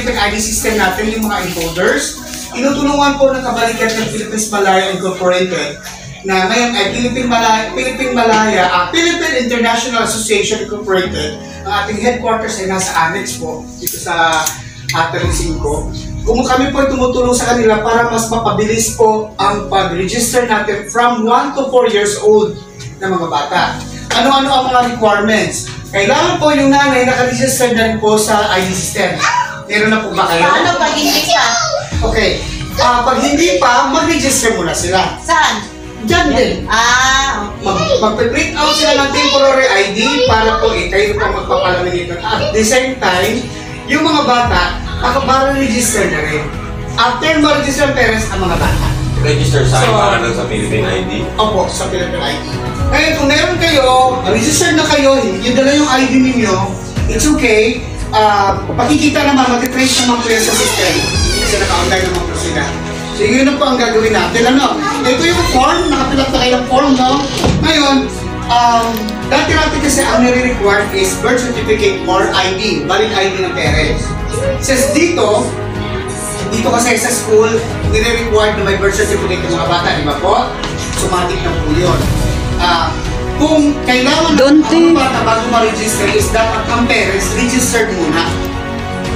Philippine ID system natin, yung mga encoders. Tinutulungan po ng kabalikat ng Philippines Malaya Incorporated na ngayon ay Philippine International Association Incorporated. Ang ating headquarters ay nasa Annex po, dito sa Aterin 5. Kung kami po ay tumutulong sa kanila para mas mapabilis po ang pag-register natin from 1 to 4 years old na mga bata. Ano-ano ang mga requirements? Kailangan po yung nanay naka-register na rin po sa ID system. Meron na po ba kayo? Ano pag hindi pa? Okay. Pag hindi pa, mag-register muna sila. Saan? Diyan din. Okay. Mag-print out sila ng temporary ID para po kayo po magpapalamin ito. At the same time, yung mga bata, para-register na rin. After ma-register ang parents ang mga bata. Register sa para lang sa Philippine ID? Opo, sa Philippine ID. Ngayon, kung meron kayo, register na kayo, yung dala yung ID ninyo, it's okay. Pakikita naman, mag-trace naman po yan sa system. Kasi naka-online naman po sila. So, yun na po ang gagawin natin. Ito yung form, nakapilat na kayo ng form, no? Ngayon, dati-dati kasi ang nire-required is birth certificate or ID, valid ID ng parents. Says dito kasi sa school, nire-required na may birth certificate ng mga bata, di ba po? Sumatik na po yun. Kung kailangan ng mga bata bago ma-register is dapat ang parents registered muna.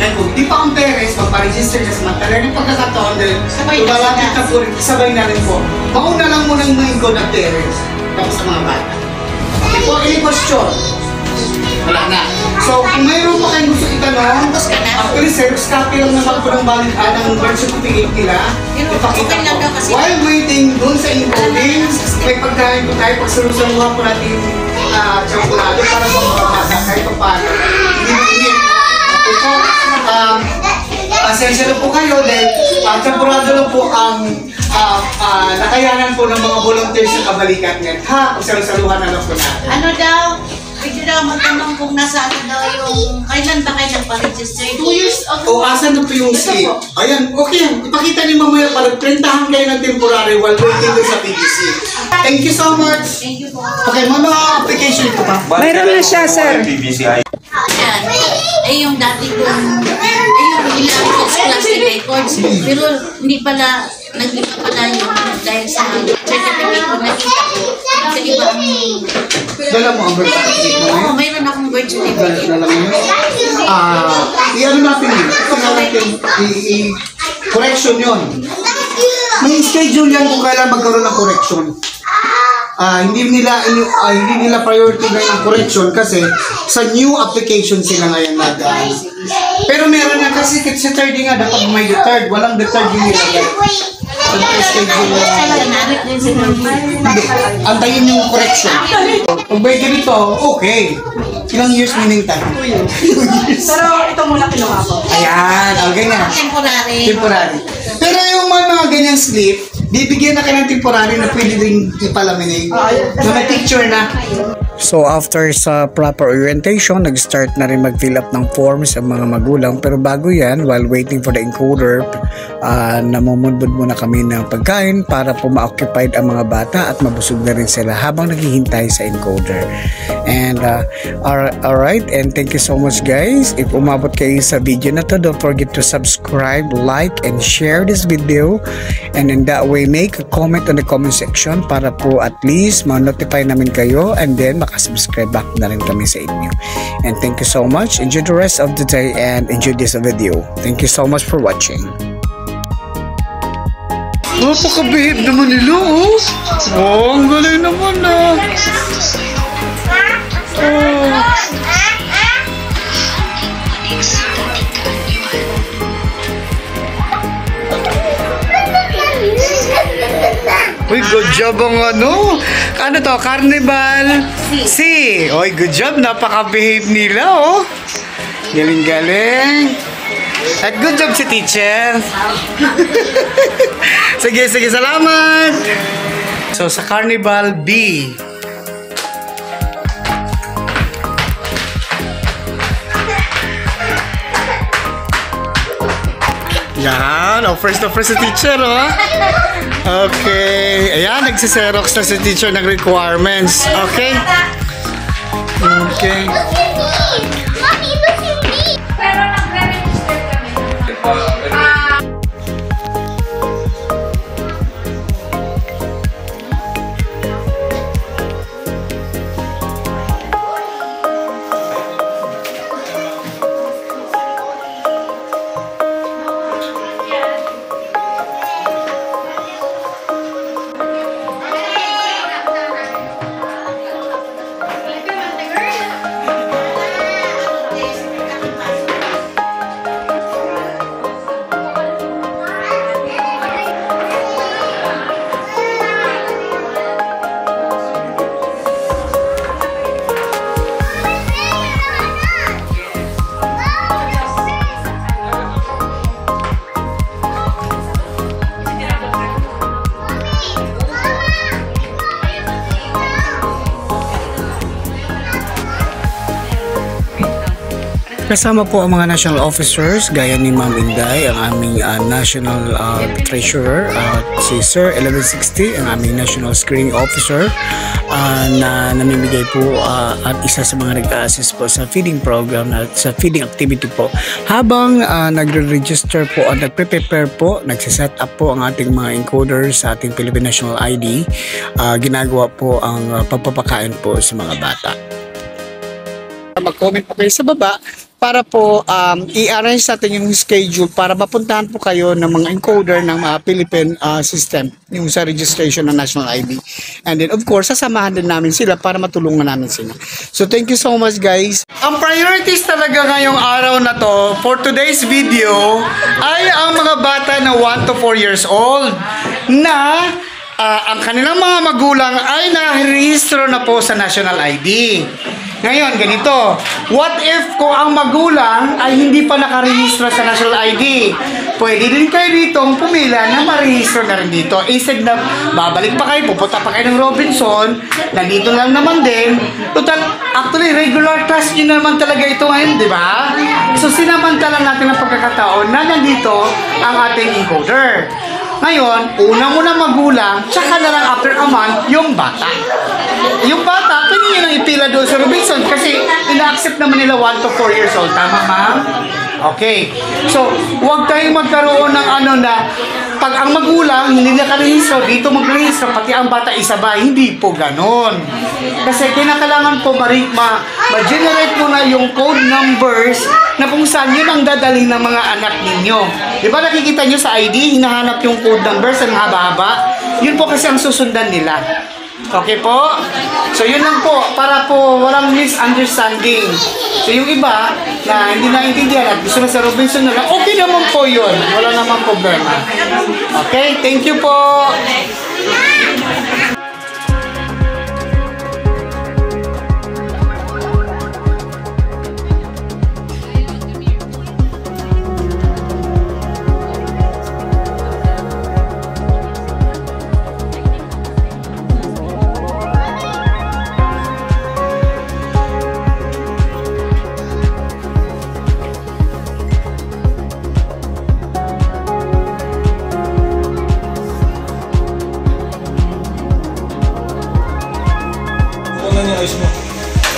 And kung di pa ang parents, magpa-register na sa matala ng pagkakataon dahil tumalapit na po rin, sabay na rin po. Mauna lang muna yung mga ng parents tapos sa mga bata. Okay po, any question? Wala na. So, kung mayroon pa kayong gusto itanong, actually, Xerox copy lang naman po ng valid ng birth certificate nila. Ipakita po. While waiting dun sa encoding, may pagkain po tayo, pagsalusaluhan po natin champorado para po makakasa kahit pa paano. Hindi. Okay po, pasensya na po kayo dahil champorado lang po ang nakayanan po ng mga volunteers sa kabalikat niyan. Pagsalusaluhan na lang po natin. Ano daw? Pwede daw magtanong kung nasa daw yung kailan ba kayo nagpa-register? 2 years ago. Asan na po yung slip? Ayan, okay yan. Ipakita niyo mamaya para printahan kayo ng temporary while waiting doon sa PDC. Thank you so much. Thank you po. Okay, mga application ko pa. Mayroon na siya, sir. PBCI. Ayan. Yung dati kong, yung ilang plastic records. Pero hindi pala, naglipa pala yung dahil sa certificate ko nakita ko. Sa iba ang... Dala mo ang birth certificate mo Oo, mayroon akong birth certificate. Dala mo yun? I-ano natin yun? Correction yun. May schedule yan kung kailan magkaroon ng correction. Hindi nila priority na yung correction kasi sa new application sila ngayon nag pero meron nga kasi sa third nga dapat may third, walang third yung nilagay. Antayin yung correction. Pag may ganito, okay. Ilang years meaning time? 2 years. Pero ito muna kinuha ko. Ayan, ganyan. Temporary. Pero yung mga ganyang slip, bibigyan na kayo ng temporary na pwede rin ipalaminate. So, may picture na. So after sa proper orientation, nag-start na rin mag-fill up ng forms ang mga magulang. Pero bago yan, while waiting for the encoder, namumudbud muna kami ng pagkain para po ma-occupied ang mga bata at mabusog na rin sila habang naghihintay sa encoder. And alright, and thank you so much guys. If umabot kayo sa video na to, don't forget to subscribe, like, and share this video. And in that way, make a comment on the comment section para po at least ma-notify namin kayo and then makasubscribe back na rin kami sa inyo. And thank you so much. Enjoy the rest of the day and enjoy this video. Thank you so much for watching. Napaka-behave naman nila, oh. Oh, ang galing naman, ah. Oh. Uy, good job ang ano to, Carnival C. Uy, good job, napaka-behave nila, oh. Galing-galing. At good job si teacher. Sige, salamat. So, sa Carnival B. Yan, first si teacher, oh. Okay. Ayan, nagsiserox na si teacher ng requirements. Okay. Okay. Kasama po ang mga national officers gaya ni Ma'am Inday, ang aming national treasurer, si Sir 1160, ang aming national screening officer na namimigay po at isa sa mga nag-assist po sa feeding program at sa feeding activity po. Habang nagre-register po at nagpre-prepare po, nagsiset up po ang ating mga encoders sa ating Philippine National ID, ginagawa po ang pagpapakain po sa mga bata. Mag-comment po kayo sa baba para po i-arrange natin yung schedule para mapuntahan po kayo ng mga encoder ng Philippine system, yung sa registration ng National ID. And then of course, sasamahan din namin sila para matulungan namin sila. So thank you so much guys. Ang priorities talaga ngayong araw na to for today's video ay ang mga bata na 1 to 4 years old na ang kanilang mga magulang ay nahirehistro na po sa National ID. Ngayon, ganito, what if kung ang magulang ay hindi pa nakarehistro sa National ID? Pwede din kayo dito pumila na marehistro na rin dito. Instead na babalik pa kayo, pupunta pa kayo ng Robinson, nandito lang naman din. Total, actually, regular class nyo naman talaga ito ngayon, di ba? So, sinamantala natin ang pagkakataon na nandito ang ating encoder. Ngayon, una muna magulang, tsaka na lang after a month, yung bata. Yung bata, pwede nyo lang ipila doon sa Robinson kasi ina-accept naman nila 1 to 4 years old. Tama, ma'am? Okay. So, huwag tayong magkaroon ng na pag ang magulang hindi nakarehistro, dito magrehistro, pati ang bata isabay. Hindi po ganon. Kasi kinakailangan po ma-generate mo na yung code numbers na kung saan yun ang dadalhin ng mga anak ninyo. Di ba nakikita nyo sa ID, hinahanap yung code numbers, ang haba-haba? Yun po kasi ang susundan nila. Okay po? So yun lang po, para po walang misunderstanding. So yung iba na hindi naintindihan at gusto na sa Robinson na lang, okay naman po yun. Wala namang problema. Okay? Thank you po!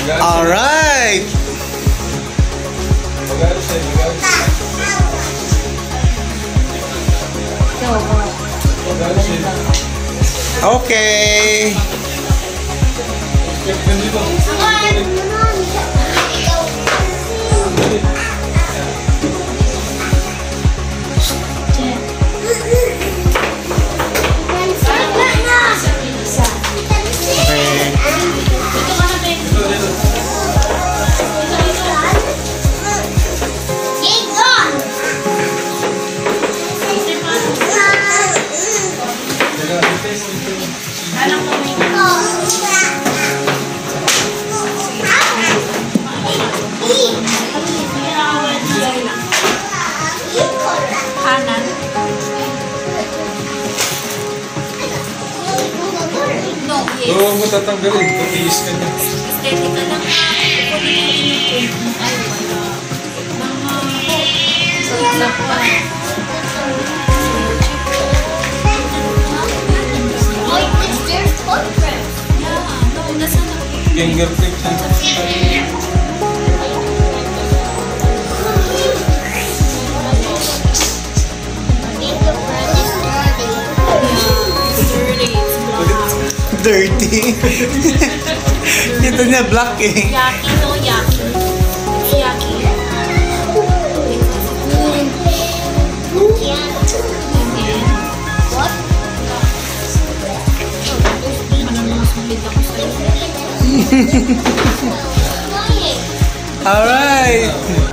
Alright! Okay! Huwag mo tatanggalin, patiis ka na. Estetika lang. Fingertip na. dirty. Kita niya black eh. Yaki, no? Yaki. Yaki. What? Ano naman sulit ako sa'yo? Alright.